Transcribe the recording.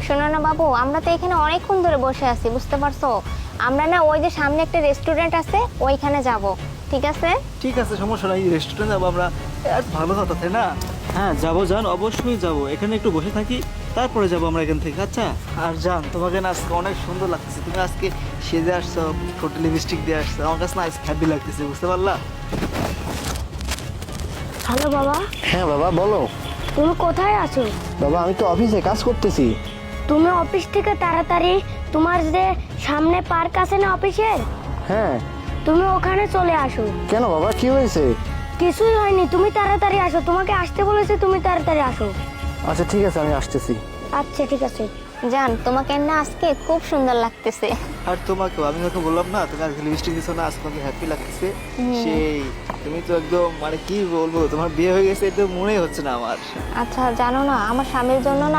শোনো না বাবু, আমরা তো এখানে অনেকক্ষণ ধরে বসে আছি, বুঝতে পারছো? আমরা না ওই যে সামনে একটা রেস্টুরেন্ট আছে ওইখানে যাব, ঠিক আছে? ঠিক আছে, সমস্যা নাই, রেস্টুরেন্টে যাবো আমরা। ভালো কথা, তাই না? হ্যাঁ যাবো জান, অবশ্যই যাবো। এখানে একটু বসে থাকি, তারপরে যাবো আমরা এখান থেকে। আচ্ছা। আর জান, তোমাকে না আজকে অনেক সুন্দর লাগতেছে। তুমি আজকে সেজে আসছো, ঠোঁটে লিপস্টিক দিয়ে আসছো, আমার কাছে না আজকে হ্যাপি লাগতেছে, বুঝতে পারলা? হ্যালো বাবা, হ্যাঁ বাবা বলো। তুমি কোথায় আছো? বাবা আমি তো অফিসে কাজ করতেছি। তুমি অফিস থেকে তাড়াতাড়ি তোমার যে সামনে পার্ক আছে না অফিসের, হ্যাঁ। তুমি ওখানে চলে আসো। কেন বাবা, কি হয়েছে? কিছুই হয়নি, তুমি তাড়াতাড়ি আসো, তোমাকে আসতে বলেছে, তুমি তাড়াতাড়ি আসো। আচ্ছা ঠিক আছে, আমি আসতেছি। আচ্ছা ঠিক আছে। জান, তোমাকে না আজকে খুব সুন্দর লাগতেছে। আর তোমাকেও, আমি তোমাকে বললাম না তুমি আজকে লিপস্টিক দিছো না, আজকে তোমাকে হ্যাপি লাগতেছে। সেই তুমি তো একদম, মানে কি বলবো, তোমার বিয়ে হয়ে গেছে এটা মনেই হচ্ছে না আমার। আচ্ছা, জানো না আমার স্বামীর জন্য না